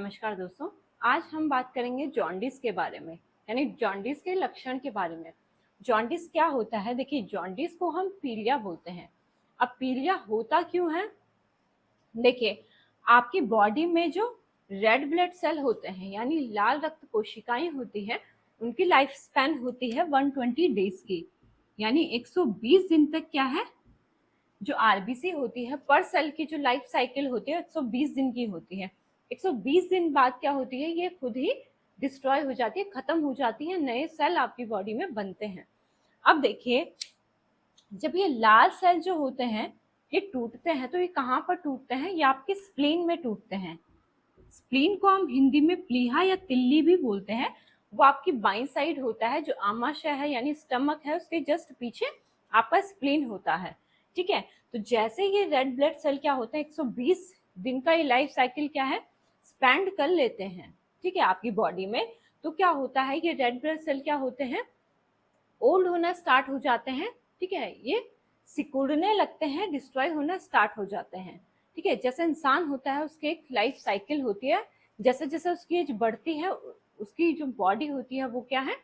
नमस्कार दोस्तों। आज हम बात करेंगे जॉन्डिस के बारे में, यानी जॉन्डिस के लक्षण के बारे में। जॉन्डिस क्या होता है? देखिए, जॉन्डिस को हम पीलिया बोलते हैं। अब पीलिया होता क्यों है? देखिए, आपकी बॉडी में जो रेड ब्लड सेल होते हैं यानी लाल रक्त कोशिकाएं होती हैं, उनकी लाइफ स्पैन होती है 120 डेज की, यानी 120 दिन तक क्या है, जो आरबीसी होती है पर सेल की जो लाइफ साइकिल होती है 120 दिन की होती है। 120 दिन बाद क्या होती है, ये खुद ही डिस्ट्रॉय हो जाती है, खत्म हो जाती है, नए सेल आपकी बॉडी में बनते हैं। अब देखिए, जब ये लाल सेल जो होते हैं ये टूटते हैं तो ये कहाँ पर टूटते हैं? ये आपके स्प्लीन में टूटते हैं। स्प्लीन को हम हिंदी में प्लीहा या तिल्ली भी बोलते हैं। वो आपकी बाईं साइड होता है, जो आमाशय है यानी स्टमक है उसके जस्ट पीछे आपका स्प्लीन होता है। ठीक है, तो जैसे ये रेड ब्लड सेल क्या होता है, 120 दिन का ये लाइफ साइकिल क्या है, स्पेंड कर लेते हैं, ठीक है, आपकी बॉडी में। तो क्या होता है, ये रेड ब्लड सेल क्या होते हैं, ओल्ड होना स्टार्ट हो जाते हैं। ठीक है, ये सिकुड़ने लगते हैं, डिस्ट्रॉय होना स्टार्ट हो जाते हैं। ठीक है, जैसे इंसान होता है उसकी एक लाइफ साइकिल होती है, जैसे जैसे उसकी एज बढ़ती है उसकी जो बॉडी होती है वो क्या है,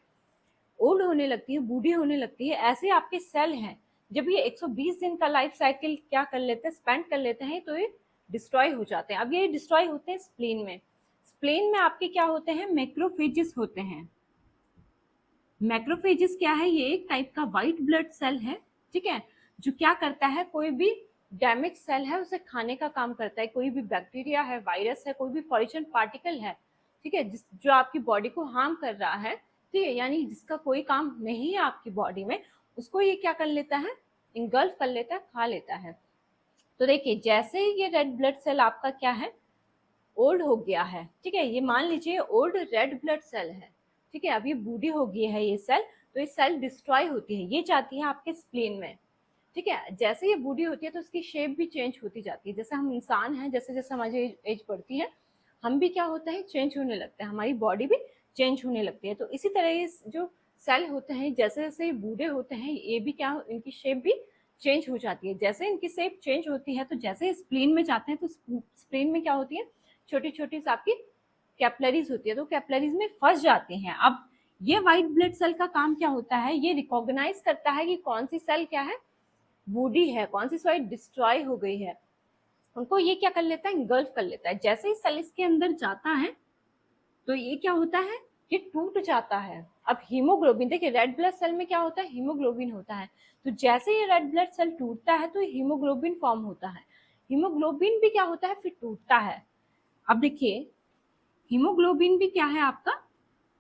ओल्ड होने लगती है, बूढ़ी होने लगती है। ऐसे आपके सेल हैं, जब ये 120 दिन का लाइफ साइकिल क्या कर लेते हैं, स्पेंड कर लेते हैं, तो ये डिस्ट्रॉय हो जाते हैं। अब ये डिस्ट्रॉय होते हैं स्प्लीन में। स्प्लीन में आपके क्या होते हैं, मैक्रोफेजेस होते हैं। मैक्रोफेजेस क्या है, ये एक टाइप का व्हाइट ब्लड सेल है, ठीक है, जो क्या करता है, कोई भी डैमेज सेल है उसे खाने का काम करता है। कोई भी बैक्टीरिया है, वायरस है, कोई भी फॉरेन पार्टिकल है, ठीक है, जो आपकी बॉडी को हार्म कर रहा है, ठीक है, यानी जिसका कोई काम नहीं है आपकी बॉडी में, उसको ये क्या कर लेता है, इंगल्फ कर लेता है, खा लेता है। तो देखिए, जैसे ही ये रेड ब्लड सेल आपका क्या है, ओल्ड हो गया है, ठीक है, ये मान लीजिए ओल्ड रेड ब्लड सेल है, ठीक है, अब ये बूढ़ी हो गई है ये सेल, तो ये सेल डिस्ट्रॉय होती है, ये जाती है आपके स्प्लीन में। ठीक है, जैसे ये बूढ़ी होती है तो उसकी शेप भी चेंज होती जाती है। जैसे हम इंसान हैं, जैसे जैसे हमारी एज बढ़ती है, हम भी क्या होता है, चेंज होने लगते हैं, हमारी बॉडी भी चेंज होने लगती है। तो इसी तरह ये जो सेल होते हैं, जैसे जैसे ये बूढ़े होते हैं, ये भी क्या, इनकी शेप भी चेंज हो जाती है। जैसे इनकी शेप चेंज होती है, तो जैसे स्प्लीन में जाते हैं तो स्प्लीन में क्या होती है, छोटी छोटी सी आपकी कैपिलरीज होती है, तो कैपिलरीज में फंस जाती हैं। अब ये व्हाइट ब्लड सेल का काम क्या होता है, ये रिकॉग्नाइज करता है कि कौन सी सेल क्या है, बूढ़ी है, कौन सी सेल डिस्ट्रॉय हो गई है, उनको ये क्या कर लेता है, इंगल्फ कर लेता है। जैसे ही सेल इसके अंदर जाता है तो ये क्या होता है, ये टूट जाता है। अब हीमोग्लोबिन, देखिए रेड ब्लड सेल में क्या होता है, हीमोग्लोबिन होता है। तो जैसे ये रेड ब्लड सेल टूटता है तो हीमोग्लोबिन फॉर्म होता है। हीमोग्लोबिन भी क्या होता है, फिर टूटता है। अब देखिए, हीमोग्लोबिन भी क्या है आपका,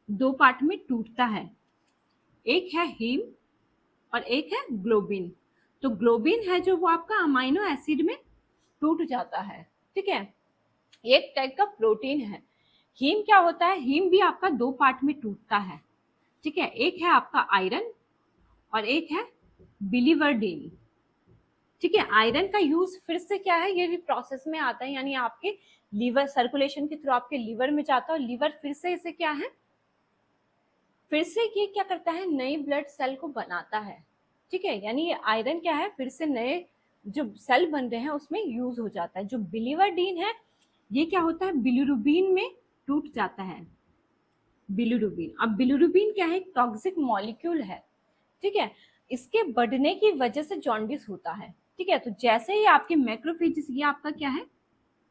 दो पार्ट में टूटता है, एक है हीम और एक है ग्लोबिन। तो ग्लोबिन है जो वो आपका अमाइनो एसिड में टूट जाता है, ठीक है, एक टाइप का प्रोटीन है। हीम क्या होता है, हीम भी आपका दो पार्ट में टूटता है, ठीक है, एक है आपका आयरन और एक है बिलीवर्डिन। ठीक है, आयरन का यूज फिर से क्या है, ये भी प्रोसेस में आता है, यानी आपके लीवर सर्कुलेशन के थ्रू आपके लीवर में जाता है, और लीवर फिर से इसे क्या है, फिर से ये क्या करता है, नए ब्लड सेल को बनाता है। ठीक है, यानी ये आयरन क्या है, फिर से नए जो सेल बन रहे हैं उसमें यूज हो जाता है। जो बिलीवर्डिन है, ये क्या होता है, बिलिरुबिन में टूट जाता है। बिलिरुबिन, अब बिलिरुबिन क्या है, एक टॉक्सिक मॉलिक्यूल है, ठीक है, इसके बढ़ने की वजह से जॉन्डिस होता है। ठीक है, तो जैसे ही आपके मैक्रोफेजेस, ये आपका क्या है,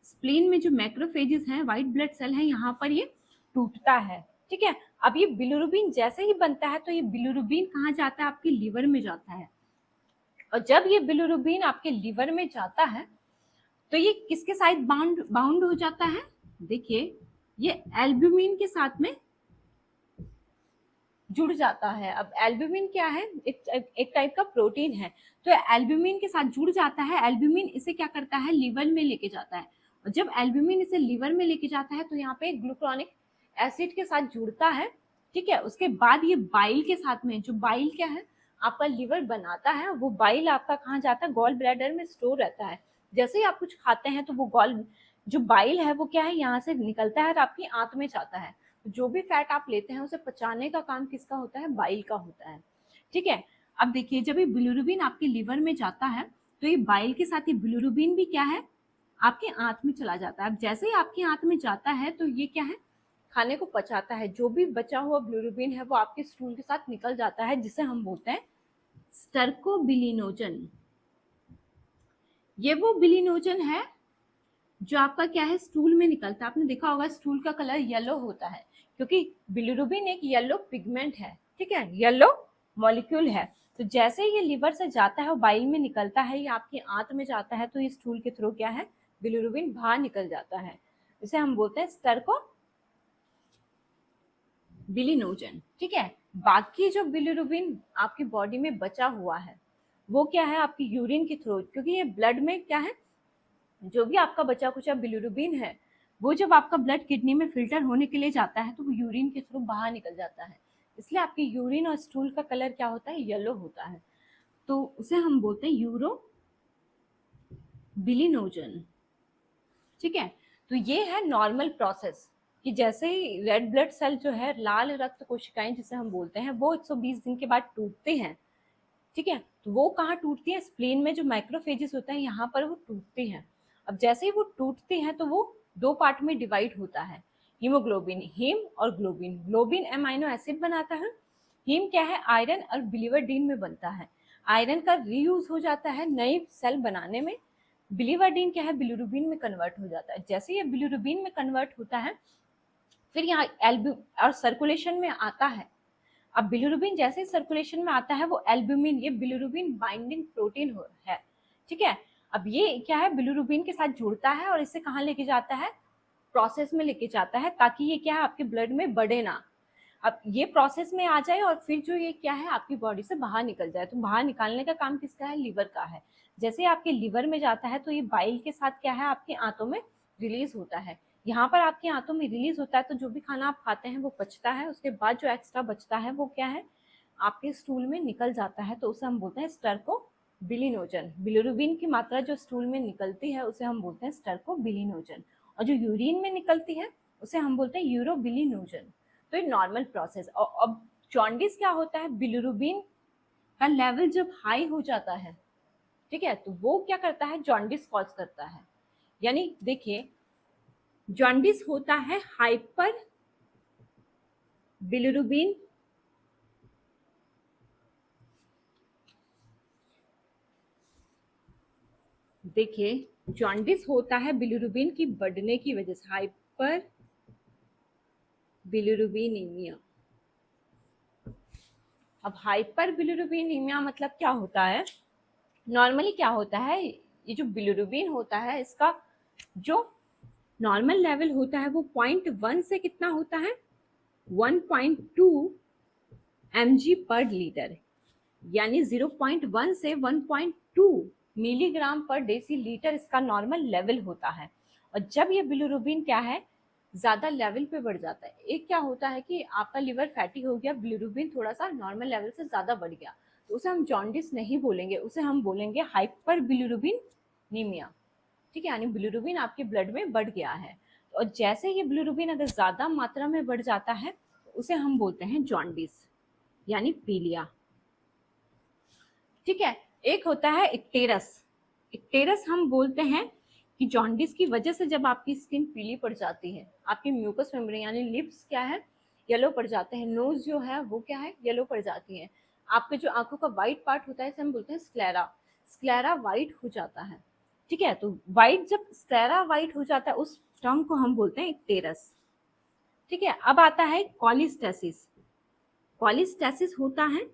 स्प्लीन में जो मैक्रोफेजेस हैं, व्हाइट ब्लड सेल है, यहाँ पर ये टूटता है। ठीक है, अब ये बिलिरुबिन जैसे ही बनता है तो ये बिलिरुबिन कहाँ जाता है, आपके लीवर में जाता है। और जब ये बिलिरुबिन आपके लीवर में जाता है तो ये किसके साथ बाउंड हो जाता है, देखिए ये एल्ब्यूमिन के साथ में जुड़ जाता है। अब एल्ब्यूमिन क्या है, एक टाइप का प्रोटीन है, तो एल्ब्यूमिन के साथ जुड़ जाता है। एल्ब्यूमिन इसे क्या करता है, लीवर में लेके जाता है, और जब एल्ब्यूमिन इसे लीवर में लेके जाता है तो यहाँ पे ग्लूकोनिक एसिड के साथ जुड़ता है। ठीक है, उसके बाद ये बाइल के साथ में, जो बाइल क्या है, आपका लीवर बनाता है, वो बाइल आपका कहाँ जाता है, गॉल ब्लैडर में स्टोर रहता है। जैसे ही आप कुछ खाते हैं तो वो गॉल, जो बाइल है वो क्या है, यहाँ से निकलता है और आपकी आंत में जाता है। जो भी फैट आप लेते हैं उसे पचाने का काम किसका होता है, बाइल का होता है। ठीक है, अब देखिए, जब ये बिलिरुबिन आपके लीवर में जाता है तो ये बाइल के साथ ये बिलिरुबिन भी क्या है, आपके आंत में चला जाता है। अब जैसे ही आपके आंत में जाता है तो ये क्या है, खाने को पचाता है। जो भी बचा हुआ बिलिरुबिन है वो आपके स्टूल के साथ निकल जाता है, जिसे हम बोलते हैं स्टर्कोबिलिनोजन। ये वो बिलिनोजन है जो आपका क्या है, स्टूल में निकलता है। आपने देखा होगा स्टूल का कलर येलो होता है, क्योंकि बिलिरुबिन एक येलो पिगमेंट है, ठीक है, येलो मॉलिक्यूल है। तो जैसे ये लिवर से जाता है और बाइल में निकलता है, ये आपके आंत में जाता है, तो ये स्टूल के थ्रू क्या है, बिलिरुबिन बाहर निकल जाता है। इसे हम बोलते हैं स्टर्को बिलिनोजन, ठीक है। बाकी जो बिलिरुबिन आपकी बॉडी में बचा हुआ है वो क्या है, आपकी यूरिन के थ्रू, क्योंकि ये ब्लड में क्या है, जो भी आपका बचा कुचा बिलिरुबिन है वो जब आपका ब्लड किडनी में फिल्टर होने के लिए जाता है तो वो यूरिन के थ्रू बाहर निकल जाता है। इसलिए आपकी यूरिन और स्टूल का कलर क्या होता है, येलो होता है। तो उसे हम बोलते हैं यूरो बिलिनोजन, ठीक है। तो ये है नॉर्मल प्रोसेस कि जैसे ही रेड ब्लड सेल जो है, लाल रक्त कोशिकाएं जिसे हम बोलते हैं, वो 120 दिन के बाद टूटते हैं, ठीक है। तो वो कहाँ टूटती है, स्प्लीन में जो माइक्रोफेजेस होते हैं यहाँ पर वो टूटती हैं। अब जैसे ही वो टूटती हैं तो वो दो पार्ट में डिवाइड होता है, हीमोग्लोबिन, हीम और ग्लोबिन। ग्लोबिन एमाइनो एसिड बनाता है, हीम क्या है, आयरन और बिलीवर्डिन में बनता है। आयरन का रीयूज हो जाता है नई सेल बनाने में। बिलीवर्डिन क्या है, बिलिरुबिन में कन्वर्ट हो जाता है। जैसे ये बिलिरुबिन में कन्वर्ट होता है फिर यहाँ और सर्कुलेशन में आता है। अब बिलिरुबिन जैसे ही सर्कुलेशन में आता है वो एल्ब्यूमिन, ये बिलिरुबिन बाइंडिंग प्रोटीन है, ठीक है। अब ये क्या है, बिलिरुबिन के साथ जुड़ता है और इसे कहाँ लेके जाता है, प्रोसेस में लेके जाता है, ताकि ये क्या है, आपके ब्लड में बढ़े ना। अब ये प्रोसेस में आ जाए और फिर जो ये क्या है, आपकी बॉडी से बाहर निकल जाए। तो बाहर निकालने का काम किसका है, लिवर का है। जैसे आपके लिवर में जाता है तो ये बाइल के साथ क्या है, आपके आंतों में रिलीज होता है। यहाँ पर आपके आंतों में रिलीज होता है तो जो भी खाना आप खाते हैं वो पचता है, उसके बाद जो एक्स्ट्रा बचता है वो क्या है, आपके स्टूल में निकल जाता है। तो उसे हम बोलते हैं स्टर्कोबिलिनोजन। बिलिरुबिन की मात्रा जो स्टूल में निकलती है उसे हम बोलते हैं स्टर्कोबिलिनोजन, और जो यूरिन में निकलती है उसे हम बोलते हैं यूरोबिलिनोजन। तो ये नॉर्मल प्रोसेस। और अब जॉन्डिस क्या होता है, बिलिरुबिन का लेवल जब हाई हो जाता है, ठीक है, तो वो क्या करता है, जॉन्डिस कॉज करता है। यानी देखिए, जॉन्डिस होता है हाइपर बिलिरुबिन देखिए, जॉन्डिस होता है बिलिरुबिन की बढ़ने की वजह से, हाइपर बिलिरुबिनीमिया। अब हाइपर बिलिरुबिनीमिया मतलब क्या होता है, नॉर्मली क्या होता है, ये जो बिलिरुबिन होता है इसका जो नॉर्मल लेवल होता है वो 0.1 से कितना होता है, 1.2 mg पर लीटर, यानी 0.1 से 1.2 मिलीग्राम पर डेसी लीटर इसका नॉर्मल लेवल होता है। और जब ये बिलिरुबिन क्या है, ज्यादा लेवल पे बढ़ जाता है, एक क्या होता है कि आपका लिवर फैटी हो गया, बिलिरुबिन थोड़ा सा नॉर्मल लेवल से ज्यादा बढ़ गया, तो उसे हम जॉन्डिस नहीं बोलेंगे, उसे हम बोलेंगे हाइपर बिलिरुबिनीमिया, ठीक है। यानी बिलिरुबिन आपके ब्लड में बढ़ गया है। और जैसे ये बिलिरुबिन अगर ज्यादा मात्रा में बढ़ जाता है तो उसे हम बोलते हैं जॉन्डिस, यानी पीलिया, ठीक है। एक होता है इक्टेरस। इक्टेरस हम बोलते हैं कि जॉन्डिस की वजह से जब आपकी स्किन पीली पड़ जाती है, आपकी म्यूकस मेम्ब्रेन यानी लिप्स क्या है, येलो पड़ जाते हैं, नोज जो है वो क्या है, येलो पड़ जाती है, आपके जो आंखों का व्हाइट पार्ट होता है इसे हम बोलते हैं स्क्लेरा, स्क्लेरा व्हाइट हो जाता है, ठीक है। तो व्हाइट, जब स्क्लेरा व्हाइट हो जाता है उस टर्म को हम बोलते हैं इक्टेरस, ठीक है। अब आता है कॉलिस्टेसिस। कॉलिस्टेसिस होता है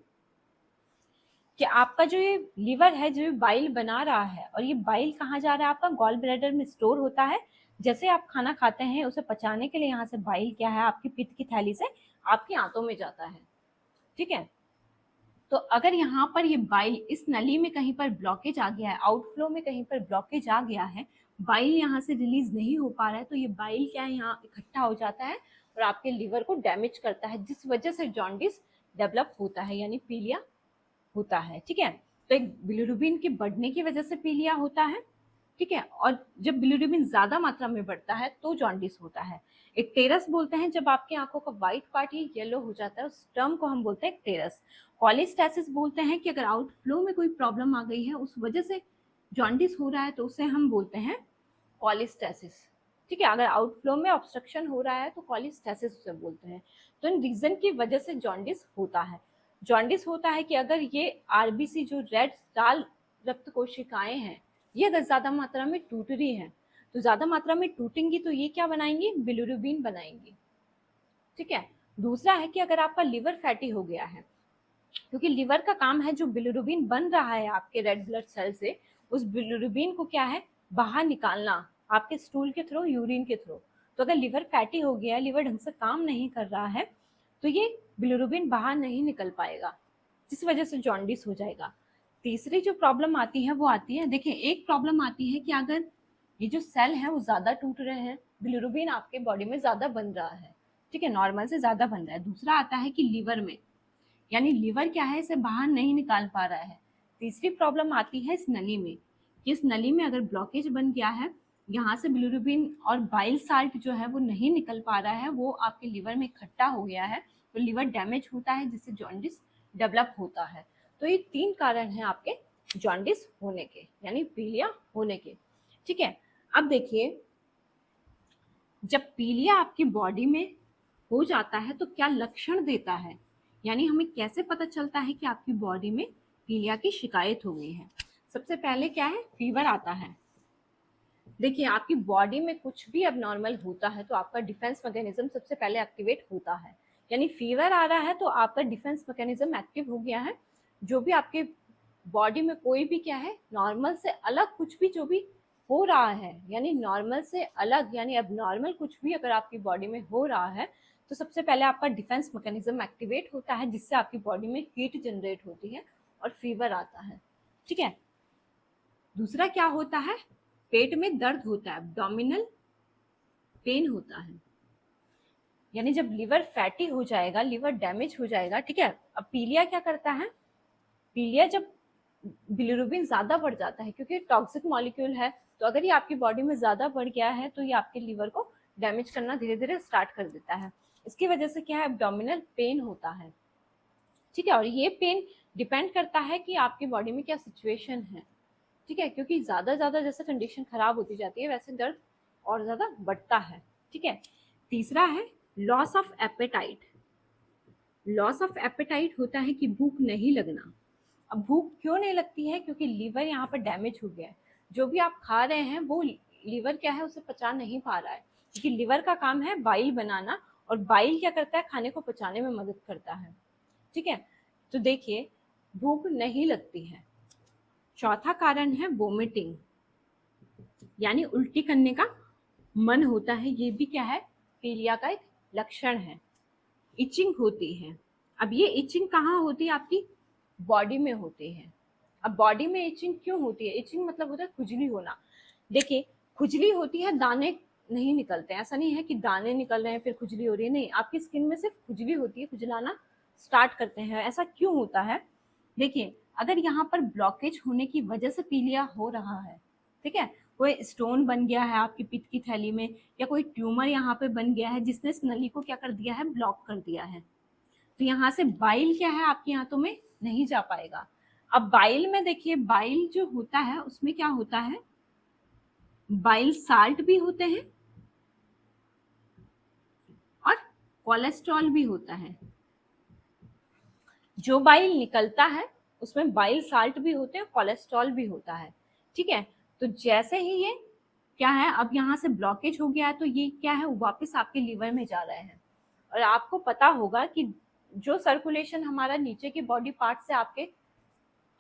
कि आपका जो ये लिवर है जो बाइल बना रहा है, और ये बाइल कहाँ जा रहा है, आपका गॉल ब्लैडर में स्टोर होता है। जैसे आप खाना खाते हैं उसे पचाने के लिए यहाँ से बाइल क्या है, आपकी पित्त की थैली से आपकी आंतों में जाता है, ठीक है। तो अगर यहाँ पर ये बाइल इस नली में कहीं पर ब्लॉकेज आ गया है, आउटफ्लो में कहीं पर ब्लॉकेज आ गया है, बाइल यहाँ से रिलीज नहीं हो पा रहा है, तो ये बाइल क्या है, यहाँ इकट्ठा हो जाता है और आपके लिवर को डैमेज करता है, जिस वजह से जॉन्डिस डेवलप होता है, यानी पीलिया होता है, ठीक है। तो एक बिलिरुबिन के बढ़ने की वजह से पीलिया होता है, ठीक है। और जब बिलिरुबिन ज्यादा मात्रा में बढ़ता है तो जॉन्डिस होता है। एक टेरस बोलते हैं जब आपकी आंखों का व्हाइट पार्ट ही येलो हो जाता है, उस टर्म को हम बोलते हैं टेरस। कॉलिस्टेसिस बोलते हैं कि अगर आउटफ्लो में कोई प्रॉब्लम आ गई है, उस वजह से जॉन्डिस हो रहा है, तो उसे हम बोलते हैं कॉलिस्टेसिस। ठीक है, अगर आउटफ्लो में ऑब्स्ट्रक्शन हो रहा है तो कॉलिस्टेसिस उसे बोलते हैं। तो इन रीजन की वजह से जॉन्डिस होता है। जॉन्डिस होता है कि अगर ये आरबीसी जो रेड लाल रक्त कोशिकाएं हैं ये अगर ज्यादा मात्रा में टूट रही हैं, तो ज्यादा मात्रा में टूटेंगी तो ये क्या बनाएंगी, बिलिरुबिन बनाएंगी। ठीक है, दूसरा है कि अगर आपका लिवर फैटी हो गया है, क्योंकि लिवर का काम है जो बिलिरुबिन बन रहा है आपके रेड ब्लड सेल से, उस बिलिरुबिन को क्या है बाहर निकालना आपके स्टूल के थ्रू, यूरिन के थ्रू। तो अगर लिवर फैटी हो गया है, लिवर ढंग से काम नहीं कर रहा है, तो ये बिलिरुबिन बाहर नहीं निकल पाएगा, जिस वजह से जॉन्डिस हो जाएगा। तीसरी जो प्रॉब्लम आती है वो आती है, देखिए एक प्रॉब्लम आती है कि अगर ये जो सेल है वो ज्यादा टूट रहे हैं, बिलिरुबिन आपके बॉडी में ज्यादा बन रहा है, ठीक है, नॉर्मल से ज्यादा बन रहा है। दूसरा आता है कि लीवर में, यानी लीवर क्या है इसे बाहर नहीं निकाल पा रहा है। तीसरी प्रॉब्लम आती है इस नली में, कि इस नली में अगर ब्लॉकेज बन गया है, यहाँ से बिलिरुबिन और बाइल साल्ट जो है वो नहीं निकल पा रहा है, वो आपके लीवर में इकट्ठा हो गया है, तो लीवर डैमेज होता है जिससे जॉन्डिस डेवलप होता है। तो ये 3 कारण हैं आपके जॉन्डिस होने के, यानी पीलिया होने के। ठीक है, अब देखिए जब पीलिया आपकी बॉडी में हो जाता है तो क्या लक्षण देता है, यानी हमें कैसे पता चलता है कि आपकी बॉडी में पीलिया की शिकायत हो गई है। सबसे पहले क्या है, फीवर आता है। देखिए आपकी बॉडी में कुछ भी अबनॉर्मल होता है तो आपका डिफेंस मैकेनिज्म सबसे पहले एक्टिवेट होता है, यानी फीवर आ रहा है तो आपका डिफेंस मैकेनिज्म एक्टिव हो गया है। जो भी आपके बॉडी में कोई भी क्या है नॉर्मल से अलग कुछ भी जो भी हो रहा है, यानी नॉर्मल से अलग यानी अबनॉर्मल कुछ भी अगर आपकी बॉडी में हो रहा है, तो सबसे पहले आपका डिफेंस मैकेनिज्म एक्टिवेट होता है, जिससे आपकी बॉडी में हीट जनरेट होती है और फीवर आता है। ठीक है, दूसरा क्या होता है, पेट में दर्द होता है, एब्डोमिनल पेन होता है, यानी जब लिवर फैटी हो जाएगा, लिवर डैमेज हो जाएगा। ठीक है, अब पीलिया क्या करता है, पीलिया जब बिलिरुबिन ज्यादा बढ़ जाता है, क्योंकि टॉक्सिक मॉलिक्यूल है, तो अगर ये आपकी बॉडी में ज्यादा बढ़ गया है तो ये आपके लिवर को डैमेज करना धीरे धीरे स्टार्ट कर देता है। इसकी वजह से क्या है, एब्डोमिनल पेन होता है। ठीक है, और ये पेन डिपेंड करता है कि आपकी बॉडी में क्या सिचुएशन है। ठीक है, क्योंकि ज्यादा ज्यादा जैसे कंडीशन खराब होती जाती है वैसे दर्द और ज्यादा बढ़ता है। ठीक है, तीसरा है loss of appetite. Loss of appetite होता है कि भूख नहीं लगना। अब भूख क्यों नहीं लगती है, क्योंकि लीवर यहाँ पर डैमेज हो गया है। जो भी आप खा रहे हैं वो लीवर क्या है उसे पचा नहीं पा रहा है, क्योंकि लीवर का काम है बाइल बनाना, और बाइल क्या करता है, खाने को पचाने में मदद करता है। ठीक है, तो देखिए भूख नहीं लगती है। चौथा कारण है वोमिटिंग, यानी उल्टी करने का मन होता है, ये भी क्या है पीलिया का एक लक्षण है। इचिंग होती है। अब ये इचिंग कहाँ होती है, आपकी बॉडी में होती है। अब बॉडी में इचिंग क्यों होती है, इचिंग मतलब होता है खुजली होना। देखिए खुजली होती है, दाने नहीं निकलते हैं, ऐसा नहीं है कि दाने निकल रहे हैं फिर खुजली हो रही है, नहीं, आपकी स्किन में सिर्फ खुजली होती है, खुजलाना स्टार्ट करते हैं। ऐसा क्यों होता है, देखिए अगर यहाँ पर ब्लॉकेज होने की वजह से पीलिया हो रहा है, ठीक है, कोई स्टोन बन गया है आपकी पित्त की थैली में, या कोई ट्यूमर यहाँ पे बन गया है जिसने इस नली को क्या कर दिया है, ब्लॉक कर दिया है, तो यहाँ से बाइल क्या है आपके हाथों में नहीं जा पाएगा। अब बाइल में देखिए, बाइल जो होता है उसमें क्या होता है, बाइल साल्ट भी होते हैं और कोलेस्ट्रॉल भी होता है। जो बाइल निकलता है उसमें बाइल साल्ट भी होते हैं, कोलेस्ट्रॉल भी होता है। ठीक है, तो जैसे ही ये क्या है, अब यहाँ से ब्लॉकेज हो गया है तो ये क्या है वापस आपके लीवर में जा रहे हैं। और आपको पता होगा कि जो सर्कुलेशन हमारा नीचे के बॉडी पार्ट से आपके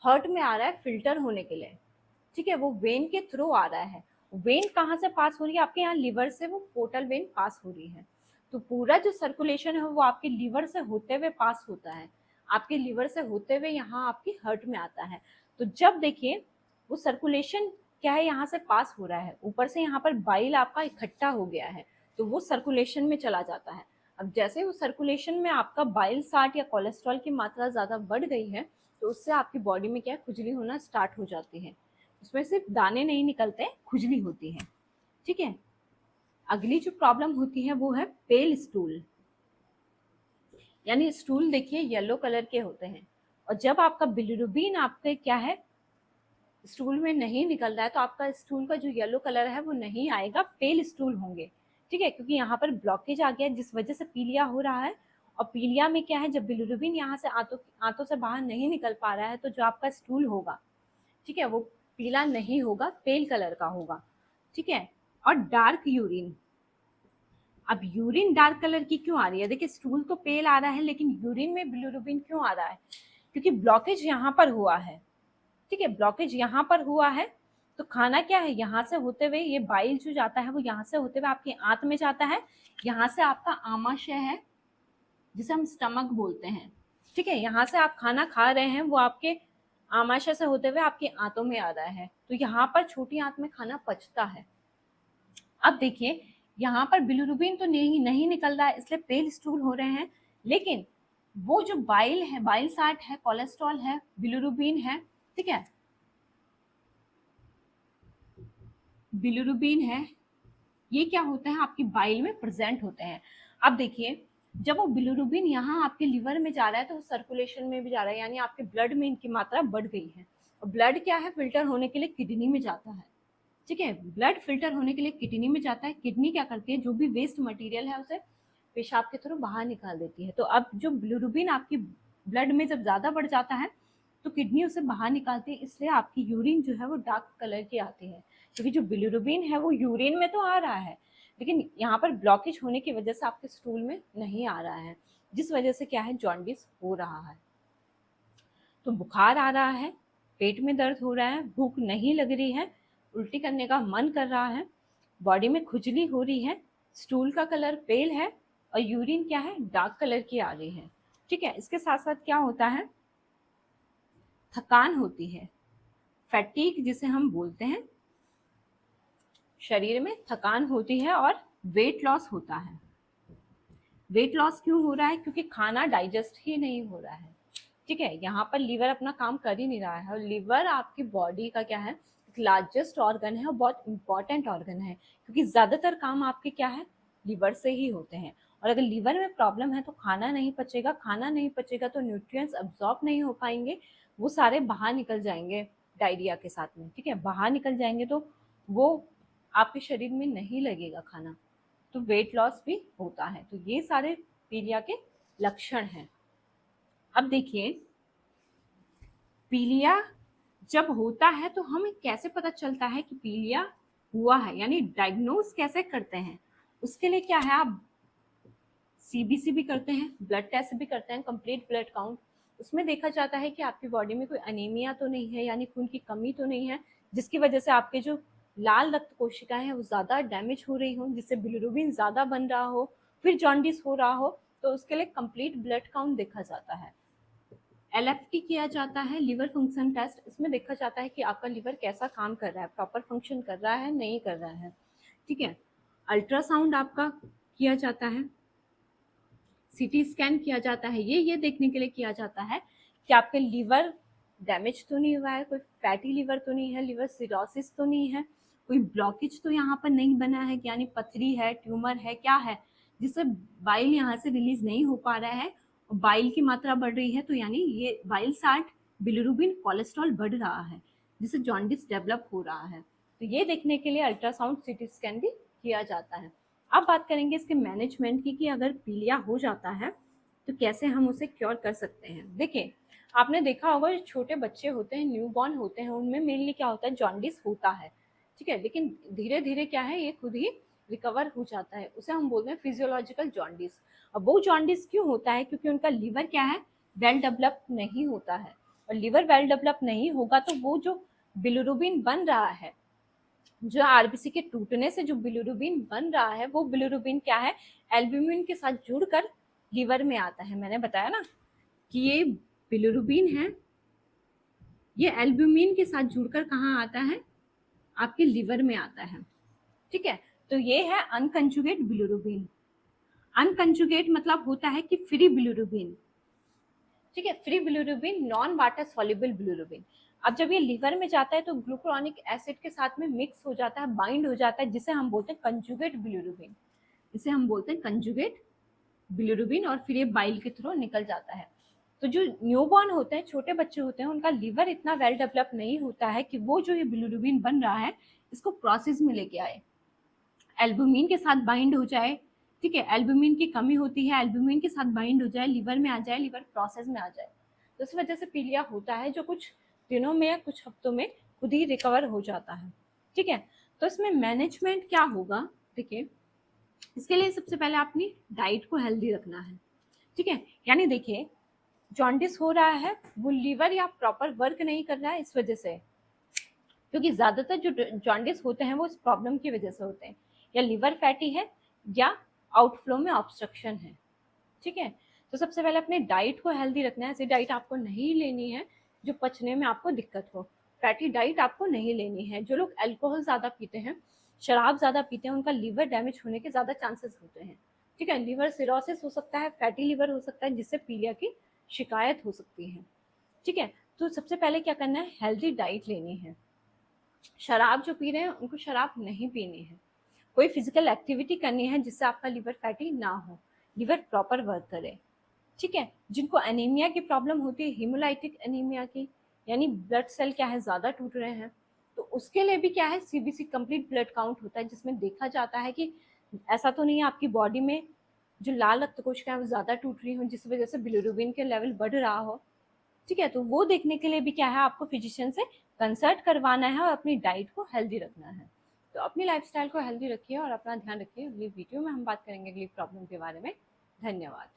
हार्ट में आ रहा है फिल्टर होने के लिए, ठीक है, वो वेन के थ्रू आ रहा है। वेन कहाँ से पास हो रही है, आपके यहाँ लीवर से वो पोर्टल वेन पास हो रही है। तो पूरा जो सर्कुलेशन है वो आपके लीवर से होते हुए पास होता है, आपके लीवर से होते हुए यहाँ आपकी हार्ट में आता है। तो जब देखिए वो सर्कुलेशन क्या है यहाँ से पास हो रहा है, ऊपर से यहाँ पर बाइल आपका इकट्ठा हो गया है, तो वो सर्कुलेशन में चला जाता है। अब जैसे वो सर्कुलेशन में आपका बाइल साल्ट या कोलेस्ट्रॉल की मात्रा ज़्यादा बढ़ गई है, तो उससे आपकी बॉडी में क्या है खुजली होना स्टार्ट हो जाती है। उसमें सिर्फ दाने नहीं निकलते, खुजली होती है। ठीक है, अगली जो प्रॉब्लम होती है वो है पेल स्टूल, यानी स्टूल देखिए येलो कलर के होते हैं, और जब आपका बिलिरुबिन आपके क्या है स्टूल में नहीं निकल रहा है तो आपका स्टूल का जो येलो कलर है वो नहीं आएगा, पेल स्टूल होंगे, ठीक है, क्योंकि यहाँ पर ब्लॉकेज आ गया जिस वजह से पीलिया हो रहा है। और पीलिया में क्या है, जब बिलिरुबिन यहाँ से आंतों से बाहर नहीं निकल पा रहा है तो जो आपका स्टूल होगा, ठीक है, वो पीला नहीं होगा, पेल कलर का होगा, ठीक है। और डार्क यूरिन, अब यूरिन डार्क कलर की क्यों आ रही है, देखिए स्टूल तो पेल आ रहा है लेकिन यूरिन में बिलिरुबिन क्यों आ रहा है, क्योंकि ब्लॉकेज यहाँ पर हुआ है, ठीक है, ब्लॉकेज यहाँ पर हुआ है। तो खाना क्या है, यहाँ से होते हुए ये बाइल जो जाता है वो यहाँ से होते हुए आपके आंत में जाता है, यहाँ से आपका आमाशय है जिसे हम स्टमक बोलते हैं, ठीक है, यहाँ से आप खाना खा रहे हैं वो आपके आमाशय से होते हुए आपके आंतों में आ रहा है, तो यहाँ पर छोटी आंत में खाना पचता है। अब देखिए यहाँ पर बिलिरुबिन तो नहीं निकल रहा है इसलिए पेल स्टूल हो रहे हैं, लेकिन वो जो बाइल है, बाइल साल्ट है, कोलेस्ट्रॉल है, बिलिरुबिन है, ठीक है, बिलिरुबिन है, ये क्या होता है आपकी बाइल में प्रेजेंट होते हैं। अब देखिए जब वो बिलिरुबिन यहाँ आपके लिवर में जा रहा है तो सर्कुलेशन में भी जा रहा है, यानी आपके ब्लड में इनकी मात्रा बढ़ गई है। और ब्लड क्या है, फिल्टर होने के लिए किडनी में जाता है, ठीक है, ब्लड फिल्टर होने के लिए किडनी में जाता है। किडनी क्या करती है, जो भी वेस्ट मटेरियल है उसे पेशाब के थ्रू बाहर निकाल देती है। तो अब जो बिलिरुबिन आपकी ब्लड में जब ज़्यादा बढ़ जाता है तो किडनी उसे बाहर निकालती है, इसलिए आपकी यूरिन जो है वो डार्क कलर की आती है, क्योंकि जो बिलिरुबिन है वो यूरिन में तो आ रहा है लेकिन यहाँ पर ब्लॉकेज होने की वजह से आपके स्टूल में नहीं आ रहा है, जिस वजह से क्या है, जॉन्डिस हो रहा है। तो बुखार आ रहा है, पेट में दर्द हो रहा है, भूख नहीं लग रही है, उल्टी करने का मन कर रहा है, बॉडी में खुजली हो रही है, स्टूल का कलर पेल है और यूरिन क्या है, डार्क कलर की आ रही है, ठीक है। इसके साथ साथ क्या होता है, थकान होती है, फैटीग जिसे हम बोलते हैं, शरीर में थकान होती है और वेट लॉस होता है। वेट लॉस क्यों हो रहा है, क्योंकि खाना डाइजेस्ट ही नहीं हो रहा है, ठीक है, यहाँ पर लीवर अपना काम कर ही नहीं रहा है। और लीवर आपकी बॉडी का क्या है, एक लार्जेस्ट ऑर्गन है और बहुत इंपॉर्टेंट ऑर्गन है, क्योंकि ज़्यादातर काम आपके क्या है, लीवर से ही होते हैं। और अगर लीवर में प्रॉब्लम है तो खाना नहीं पचेगा, खाना नहीं पचेगा तो न्यूट्रिएंट्स अब्जॉर्ब नहीं हो पाएंगे, वो सारे बाहर निकल जाएंगे डायरिया के साथ में, ठीक है, बाहर निकल जाएंगे तो वो आपके शरीर में नहीं लगेगा खाना, तो वेट लॉस भी होता है। तो ये सारे पीलिया के लक्षण हैं। अब देखिए पीलिया जब होता है तो हमें कैसे पता चलता है कि पीलिया हुआ है, यानी डायग्नोज कैसे करते हैं, उसके लिए क्या है, आप सीबीसी भी करते हैं, ब्लड टेस्ट भी करते हैं, कंप्लीट ब्लड काउंट, उसमें देखा जाता है कि आपकी बॉडी में कोई अनीमिया तो नहीं है, यानी खून की कमी तो नहीं है, जिसकी वजह से आपके जो लाल रक्त कोशिकाएं हैं वो ज़्यादा डैमेज हो रही हो, जिससे बिलिरुबिन ज़्यादा बन रहा हो, फिर जॉन्डिस हो रहा हो, तो उसके लिए कंप्लीट ब्लड काउंट देखा जाता है। एलएफटी किया जाता है, लिवर फंक्शन टेस्ट, इसमें देखा जाता है कि आपका लिवर कैसा काम कर रहा है, प्रॉपर फंक्शन कर रहा है नहीं कर रहा है, ठीक है। अल्ट्रासाउंड आपका किया जाता है, सीटी स्कैन किया जाता है, ये देखने के लिए किया जाता है कि आपके लिवर डैमेज तो नहीं हुआ है, कोई फैटी लिवर तो नहीं है, लिवर सिरोसिस तो नहीं है, कोई ब्लॉकेज तो यहाँ पर नहीं बना है, यानी पथरी है, ट्यूमर है, क्या है, जिससे बाइल यहाँ से रिलीज नहीं हो पा रहा है, बाइल की मात्रा बढ़ रही है, तो यानी ये बाइल साल्ट, बिलिरुबिन, कोलेस्ट्रॉल बढ़ रहा है, जिससे जॉन्डिस डेवलप हो रहा है। तो ये देखने के लिए अल्ट्रासाउंड सीटी स्कैन भी किया जाता है। अब बात करेंगे इसके मैनेजमेंट की, कि अगर पीलिया हो जाता है तो कैसे हम उसे क्योर कर सकते हैं। देखिए आपने देखा होगा जो छोटे बच्चे होते हैं, न्यूबॉर्न होते हैं, उनमें मेनली क्या होता है, जॉन्डिस होता है, ठीक है, लेकिन धीरे धीरे क्या है, ये खुद ही रिकवर हो जाता है, उसे हम बोलते हैं फिजियोलॉजिकल जॉन्डिस। अब वो जॉन्डिस क्यों होता है, क्योंकि उनका लीवर क्या है, वेल डेवलप नहीं होता है, और लीवर वेल डेवलप नहीं होगा तो वो जो बिलिरुबिन बन रहा है, जो आरबीसी के टूटने से जो बिलिरुबिन बन रहा है, वो बिलिरुबिन क्या है, एल्ब्यूमिन के साथ जुड़कर लीवर में आता है। मैंने बताया ना कि ये बिलिरुबिन है, ये एल्ब्यूमिन के साथ जुड़कर कहाँ आता है, आपके लिवर में आता है, ठीक है। तो ये है अनकंजुगेट बिलिरुबिन। अनकंजुगेट मतलब होता है कि फ्री बिलिरुबिन, ठीक है, free bilirubin, non water soluble bilirubin. अब जब ये लिवर में जाता है तो ग्लूकुरोनिक एसिड के साथ में मिक्स हो जाता है, बाइंड हो जाता है, जिसे हम बोलते हैं कंजुगेट बिलिरुबिन, इसे हम बोलते हैं कंजुगेट बिलिरुबिन, और फिर ये बाइल के थ्रू निकल जाता है। तो जो न्यूबॉर्न होते हैं, छोटे बच्चे होते हैं, उनका लीवर इतना वेल डेवलप नहीं होता है कि वो जो ये बिलिरुबिन बन रहा है इसको प्रोसेस में लेके आए, एल्बुमिन के साथ बाइंड हो जाए। ठीक है, एल्बुमिन की कमी होती है, एल्बुमिन के साथ बाइंड हो जाए, लिवर में आ जाए, लिवर प्रोसेस में आ जाए, तो इस वजह से पीलिया होता है, जो कुछ दिनों में या कुछ हफ्तों में खुद ही रिकवर हो जाता है। ठीक है, तो इसमें मैनेजमेंट क्या होगा, देखिए इसके लिए सबसे पहले अपनी डाइट को हेल्दी रखना है। ठीक है, यानी देखिए जॉन्डिस हो रहा है, वो लीवर या प्रॉपर वर्क नहीं कर रहा है इस वजह से, क्योंकि ज्यादातर जो जॉन्डिस होते हैं वो इस प्रॉब्लम की वजह से होते हैं, या लिवर फैटी है या आउटफ्लो में ऑब्स्ट्रक्शन है। ठीक है, तो सबसे पहले अपने डाइट को हेल्दी रखना है। ऐसी डाइट आपको नहीं लेनी है जो पचने में आपको दिक्कत हो, फैटी डाइट आपको नहीं लेनी है। जो लोग अल्कोहल ज़्यादा पीते हैं, शराब ज़्यादा पीते हैं, उनका लीवर डैमेज होने के ज़्यादा चांसेस होते हैं। ठीक है, लिवर सिरोसिस हो सकता है, फैटी लिवर हो सकता है, जिससे पीलिया की शिकायत हो सकती है। ठीक है, तो सबसे पहले क्या करना है, हेल्दी डाइट लेनी है। शराब जो पी रहे हैं उनको शराब नहीं पीनी है, कोई फिजिकल एक्टिविटी करनी है जिससे आपका लिवर फैटी ना हो, लिवर प्रॉपर वर्क करे। ठीक है, जिनको एनीमिया की प्रॉब्लम होती है, हीमोलाइटिक एनीमिया की, यानी ब्लड सेल क्या है ज़्यादा टूट रहे हैं, तो उसके लिए भी क्या है, सीबीसी कंप्लीट ब्लड काउंट होता है, जिसमें देखा जाता है कि ऐसा तो नहीं है आपकी बॉडी में जो लाल रक्त कोशिकाएं वो ज़्यादा टूट रही हो जिस वजह से बिलिरुबिन के लेवल बढ़ रहा हो। ठीक है, तो वो देखने के लिए भी क्या है, आपको फिजिशियन से कंसल्ट करवाना है और अपनी डाइट को हेल्दी रखना है। तो अपनी लाइफस्टाइल को हेल्दी रखिए और अपना ध्यान रखिए। अगली वीडियो में हम बात करेंगे अगली प्रॉब्लम के बारे में। धन्यवाद।